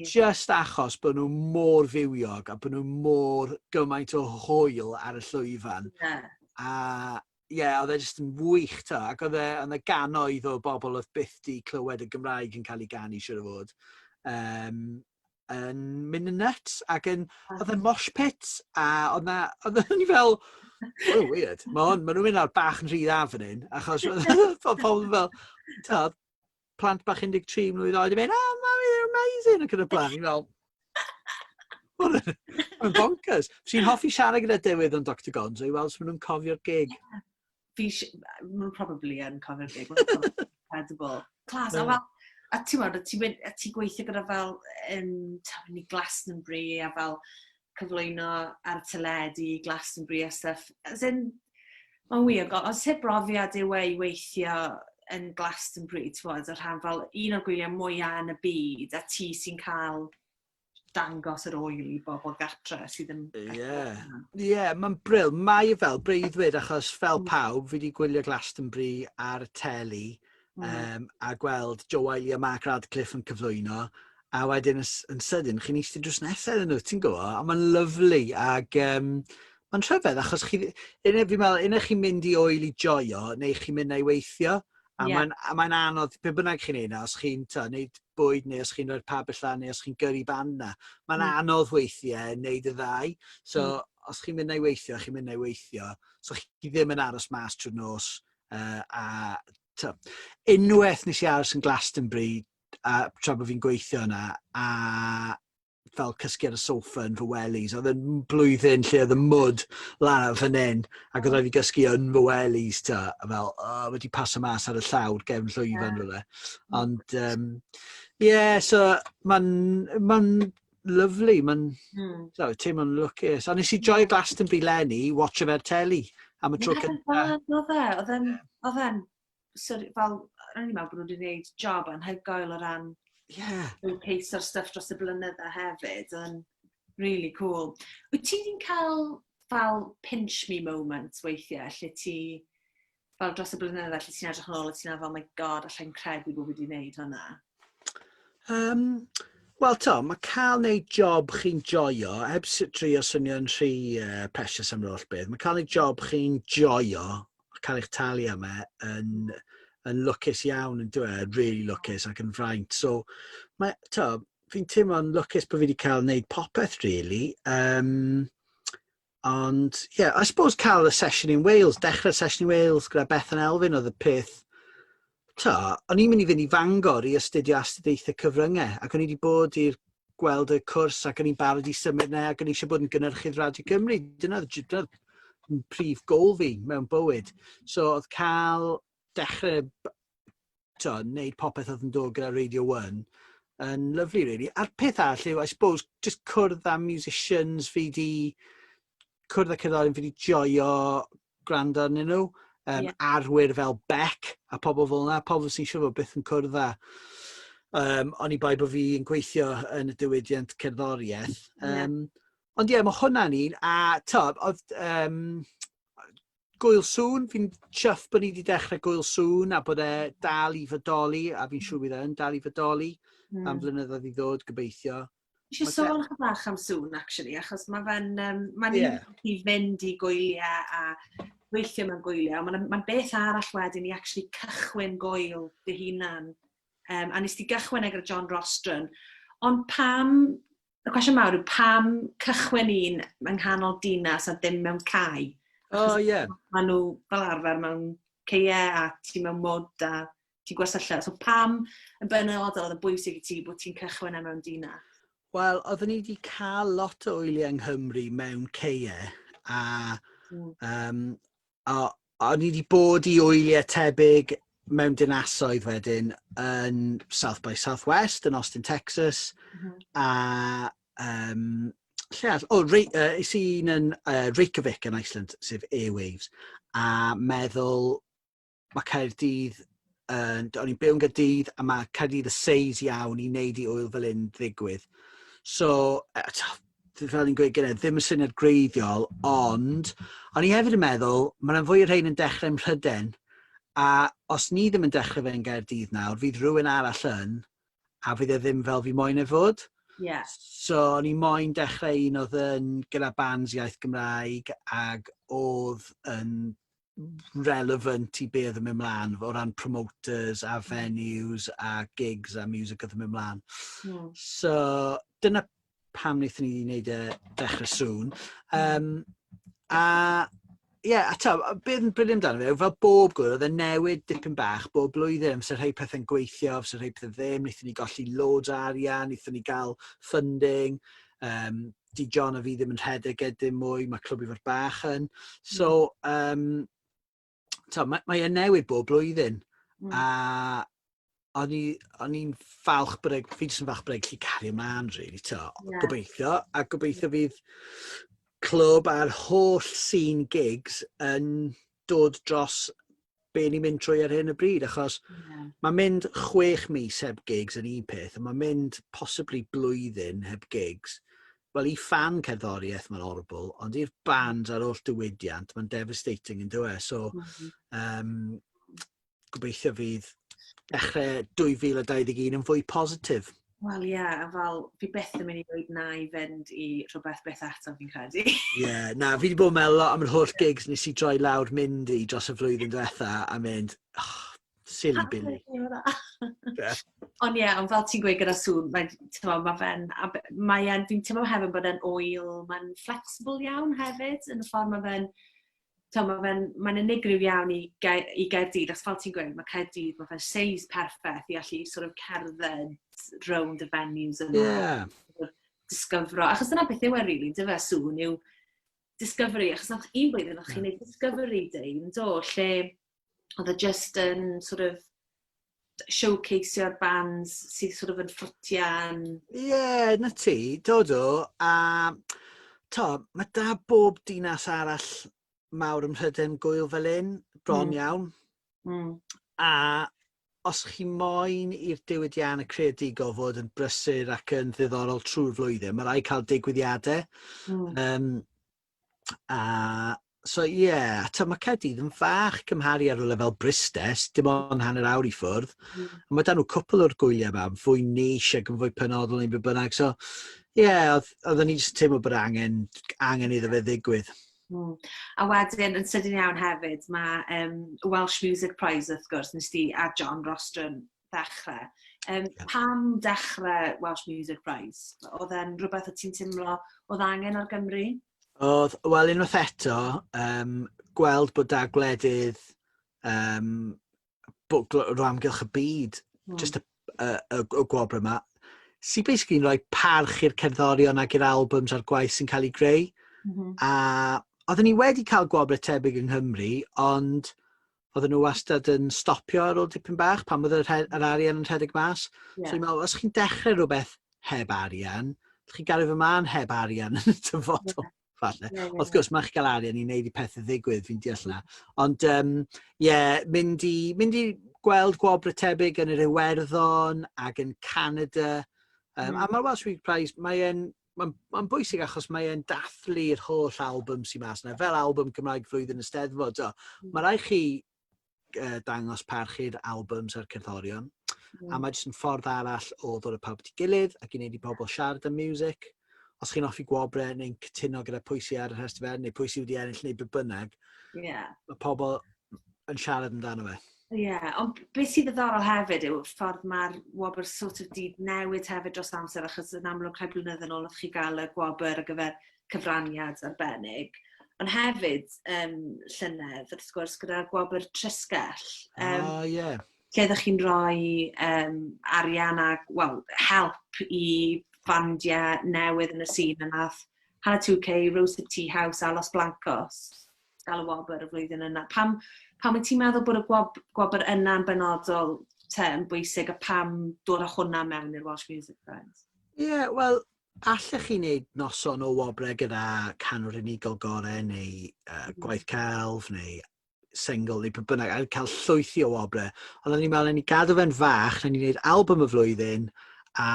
Just achos bod nhw mor fywiog a bod nhw mor gymaint o hwyl ar y llwyfan. Oedd e jyst yn wych ta, ac oedd e ganoedd o bobl oedd byth di clywed y Gymraeg yn cael ei ganu, siwr o fod, yn mynd yn nuts, ac oedd e mosh pit, a oedd ni fel, weird, maen nhw'n mynd ar bach yn rhydd af yn un, achos oedd pobl fel, plant bach 13 mlwydd oed, yn mynd, mami, they're amazing, ac yn y plan, i'n fel, mae'n bonkers. Fi'n hoffi siarad gyda Dewydd o'n Dr Gonzo i weld os maen nhw'n cofio'r gig. Maen probably yn cofio'r gig. Incredible. Clas, a ti gweithio gyda fel i Glastonbury a fel cyflwyno ar teledu Glastonbury a stuff. Mae'n wir, os heb brofiad yw i weithio yn Glastonbury, a rhan fel un o'r gwyliau mwyaf yn y byd, a ti sy'n cael dangos yr oil i bobl gartre sydd yn... mae'n bril. Mae fel breuddwyd achos fel pawb fi wedi gwylio Glastonbury ar y teli a gweld Joe Wiley a Mark Radcliffe yn cyflwyno A wedyn yn sydyn, chi'n eistedd drws nesaf yn nhw, ti'n gwybod? A mae'n lyflu, ac mae'n rhyfedd, achos fi'n meddwl, unai chi'n mynd i oel i joio, neu chi'n mynd i weithio, a mae'n anodd, pe bynnag chi'n neud, os chi'n neud bwyd, neu os chi'n rhoi'r pabell lan, neu os chi'n gyrru band na, mae'n anodd weithiau, neud y ddau. So, os chi'n mynd i weithio, chi'n mynd i weithio, so chi ddim yn aros mas trwy'r nos, unwaith nes i aros yn Glastonbury, tra bod fi'n gweithio yna, a fel cysgu ar y soffa yn fy welis. Oedd yn blwyddyn lle oedd y mwd lan ar fan hyn, ac oedd rhaid fi gysgu yn fy welis, fel, wedi paso mas ar y llawr, gefn llwyfan rhywle. Ond, so, mae'n lyflu, teimlo'n lwcus. A nes i joio Glastonbury leni, watch fe'r teli, am y tro cyntaf. Oedd e'n, fel, rhaid i'n meddwl bod nhw wedi gwneud job anhygoel o ran showcase o'r stuff dros y blynydda hefyd, yn really cool. Wyt ti wedi'n cael fel pinch me moment weithiau, lle ti, fel dros y blynydda, lle ti'n edrych yn ôl, a ti'n meddwl, oh my god, allai'n credu bod wedi gwneud hwnna? Wel, mae cael wneud job chi'n joio, heb trio swnio'n rhy precious am roll bydd, mae cael wneud job chi'n joio, cael eich talu am yn lwcus iawn, yn dweud, really lwcus ac yn fraint. So, fi'n teimlo'n lwcus bod fi wedi cael wneud popeth, really. Ond, I suppose cael y session in Wales, dechrau'r session in Wales gyda Bethan Elfyn oedd y peth. O'n i'n mynd i fynd i Fangor i astudio astudiaethau cyfryngau, ac o'n i wedi bod i'r gweld y cwrs, ac o'n i'n barod i symud yna, ac o'n i eisiau bod yn gynnyrchydd Radio Cymru. Dyna prif gôl fi mewn bywyd. So, oedd cael dechrau wneud popeth oedd yn dod gyda Radio 1 yn lyflu, really. A'r peth arall yw, I suppose, just cwrdd â musicians fi di, cwrdd â cerddorion fi di joio gwrando arnyn nhw, arwyr fel Beck a pobl fel yna, pobl sy'n siŵr beth yn cwrdd â. O'n i bai bod fi yn gweithio yn y diwydiant cerddoriaeth. Ond mae hwnna'n un, a oedd Gwyl Sŵn, fi'n chuff bod ni wedi dechrau Gwyl Sŵn a bod e dal i fodoli, a fi'n siŵr bydd e'n dal i fodoli am flynyddoedd i ddod, gobeithio. Eisiau sôn chydig bach am Sŵn, actually, achos mae'n i fynd i gwyliau a gweithio mewn gwyliau. Mae'n beth arall wedyn i actually cychwyn gwyl dy hunan. A nes ti gychwyn gyda John Rostron. Ond y cwestiwn mawr yw pam cychwyn un yng nghanol dinas a ddim mewn cae? Maen nhw fel arfer mewn ceiau a ti mewn mwd a ti'n gwersylla. So pam yn benodol oedd yn bwysig i ti bod ti'n cychwyn mewn dinas? Wel, oedden ni wedi cael lot o wyliau yng Nghymru mewn ceiau a o'n i wedi bod i wyliau tebyg mewn dinasoedd wedyn yn South by Southwest yn Austin, Texas, a is un yn Reykjavik yn Iceland, sef Airwaves, a meddwl mae Caerdydd, o'n i'n byw yn Gaerdydd, a mae Caerdydd y seis iawn i wneud i wyl fel un ddigwydd. So, fel ni'n gweud gyda, ddim yn syniad greiddiol, ond o'n i hefyd yn meddwl, mae'n fwy o rhain yn dechrau ym Mhryden, a os ni ddim yn dechrau fe'n Gaerdydd nawr, fydd rhywun arall yn, a fydd e ddim fel fi moyn e fod. So, o'n i moyn dechrau un oedd yn gyda bands iaith Gymraeg, ac oedd yn relevant i be oedd yn mynd mlaen, o ran promoters a venues a gigs a music oedd yn mynd mlaen. So, dyna pam wnaethon ni wneud dechrau Sŵn. Beth yn briliant amdano fe, fel bob gwrdd, oedd e newid dipyn bach, bob blwyddyn, fysa rhai pethau'n gweithio, fysa rhai pethau ddim, wnaethon ni golli loads o arian, wnaethon ni gael funding, di John a fi ddim yn rhedeg dim mwy, mae clwb i'r bach yn. So, mae e'n newid bob blwyddyn, a o'n i'n falch bod fi jyst yn falch bod e'n gallu cario ymlaen, really, gobeithio, a gobeithio fydd clwb a'r holl scene gigs yn dod dros be ni'n mynd trwy ar hyn y bryd, achos mae'n mynd 6 mis heb gigs yn un peth, a mae'n mynd possibly blwyddyn heb gigs. Wel, i fan cerddoriaeth mae'n horrible, ond i'r band ar oll diwydiant, mae'n devastating yn dweud. So, gobeithio fydd dechrau 2021 yn fwy positif. Wel ie, a fel fi byth yn mynd i ddweud na i fynd i rhywbeth beth eto fi'n credu. Ie, na, fi wedi bod yn meddwl lot am yr holl gigs nes i droi lawr mynd i dros y flwyddyn diwetha a mynd, silly Billy. Ond ie, ond fel ti'n gweud gyda sŵn, fi'n teimlo hefyd bod e'n oil, mae'n flexible iawn hefyd, yn y ffordd mae'n unigryw iawn i Gaerdydd, os fel ti'n gweud, mae Caerdydd, mae fe'n seis perffaith i allu sort of cerdded round y venues yma. Ie. Disgyfro, achos dyna beth yw e rili, dyfa sŵn yw discovery, achos un blwyddyn o'ch chi'n neud discovery day, yn do, lle oedd e just yn sort of showcaseo'r bands sydd sort of yn ffrwtian. Ie, na ti, dodo, a mae da bob dinas arall mawr ym Mhrydain gwyl fel un, bron iawn. A os chi moyn i'r diwydiannau creadigol fod yn brysur ac yn ddiddorol trwy'r flwyddyn, mae rai cael digwyddiadau. So ie, mae Caerdydd yn fach cymharu ar rhywle fel Bristes, dim ond hanner awr i ffwrdd. Mae da nhw cwpl o'r gwyliau yma, fwy niche ac yn fwy penodol neu be bynnag. So ie, oedden ni jyst teimlo bod angen iddo fe ddigwydd. A wedyn, yn sydyn iawn hefyd, mae Welsh Music Prize, wrth gwrs, nes di a John Rostron ddechrau. Pam dechrau Welsh Music Prize? Oedd e'n rhywbeth o ti'n teimlo oedd angen ar Gymru? Wel, unwaith eto, gweld bod da gwledydd o amgylch y byd, just y gwobre yma, sy'n basically yn rhoi parch i'r cerddorion ac i'r albums a'r gwaith sy'n cael ei greu. A oedden ni wedi cael gwobre tebyg yng Nghymru, ond oedden nhw wastad yn stopio ar ôl dipyn bach pan oedd yr arian yn rhedeg mas. So i'n meddwl, os chi'n dechrau rhywbeth heb arian, chi'n gael fy man heb arian yn y dyfodol. Wrth gwrs, mae chi'n cael arian i wneud i pethau ddigwydd, fi'n deall na. Ond mynd i gweld gwobre tebyg yn yr Iwerddon ac yn Canada. A mae'r Welsh Music Prize, mae'n bwysig achos mae'n dathlu'r holl album sy'n mas yna, fel album Cymraeg Flwyddyn Eisteddfod. Mae rai chi dangos parch i'r albums a'r cerddorion, a mae jyst yn ffordd arall o ddod o pawb at ei gilydd ac i wneud i pobl siarad am music. Os chi'n offi gwobre neu'n cytuno gyda pwysi ar y festival neu pwysi wedi ennill neu be bynnag, mae pobl yn siarad amdano fe. Ie, ond beth sydd ddiddorol hefyd yw ffordd mae'r wobr sort of di newid hefyd dros amser, achos yn amlwg rhai blynedd yn ôl o'ch chi gael y gwobr ar gyfer cyfraniad arbennig. Ond hefyd, llynedd, wrth gwrs, gyda'r gwobr trysgell. Lle ydych chi'n rhoi arian a, help i bandiau newydd yn y sîn yn nath Hannah 2K, Roasted Tea House a Los Blancos gael y wobr y flwyddyn yna. Pam wyt ti'n meddwl bod y gwobr yna'n benodol yn bwysig a pam dod â hwnna mewn i'r Welsh Music Prize? Ie, wel, allech chi wneud noson o wobre gyda canwr unigol gorau neu gwaith celf neu single neu be bynnag, a cael llwythi o wobre. Ond ni'n meddwl, ni gadw fe'n fach, ni'n wneud album y flwyddyn a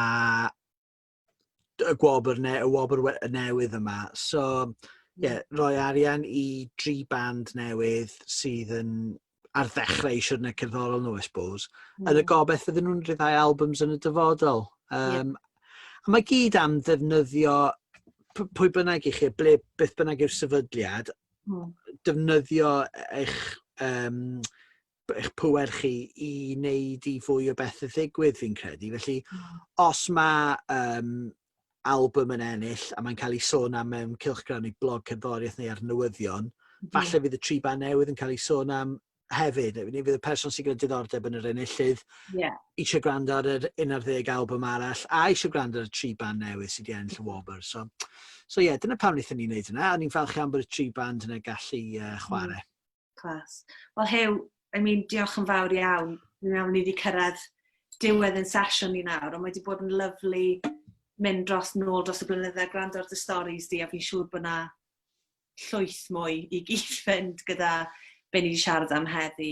y wobr newydd yma. So, rhoi arian i 3 band newydd sydd yn ar ddechrau eisiau yn y cerddorol nhw, I suppose. Yn y gobeith fydden nhw'n rhyddhau albums yn y dyfodol. A mae gyd am ddefnyddio, pwy bynnag i chi, beth bynnag yw'r sefydliad, defnyddio eich pŵer chi i wneud i fwy o bethau ddigwydd, fi'n credu. Felly, os mae album yn ennill a mae'n cael ei sôn am mewn cylchgran i blog cerddoriaeth neu ar newyddion, falle fydd y 3 band newydd yn cael ei sôn am hefyd. Neu fydd y person sy'n gyda diddordeb yn yr enillydd eisiau gwrando ar yr 11 album arall a eisiau gwrando ar y 3 band newydd sydd wedi ennill y wobr. So dyna pam wnaethon ni'n neud yna. A ni'n falch am bod y 3 band yna gallu chwarae. Clas. Wel, Huw, diolch yn fawr iawn. Ni'n meddwl ni wedi cyrraedd diwedd yn sesiwn ni nawr, ond mae wedi bod yn lyflu mynd nôl dros y blynydde, gwrando ar dy storis di, a fi'n siŵr bod na llwyth mwy i gyd fynd gyda be ni wedi siarad am heddi.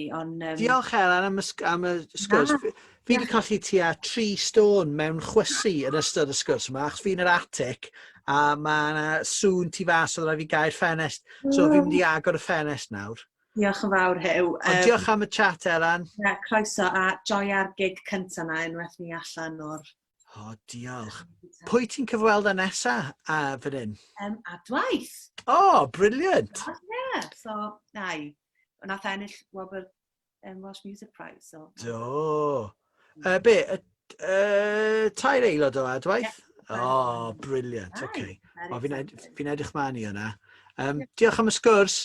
Diolch Elan am y sgwrs. Fi wedi colli tua 3 stôn mewn chwysu yn ystod y sgwrs yma, achos fi'n yr atic, a mae sŵn tu fas oedd rhaid fi gael ffenest. So fi'n mynd i agor y ffenest nawr. Diolch yn fawr, Huw. Diolch am y chat, Elan. Croeso, a joio'r gig cyntaf na unwaith ni allan o'r O, diolch. Pwy ti'n cyfweld â nesa fan hyn? Adwaith. O, briliant. Yeah, so, nai. Nath ennill Welsh Music Prize. So. Do. Be, tair aelod o adwaith? O, briliant, oce. Fi'n edrych mlaen i hwnna. Diolch am y sgwrs.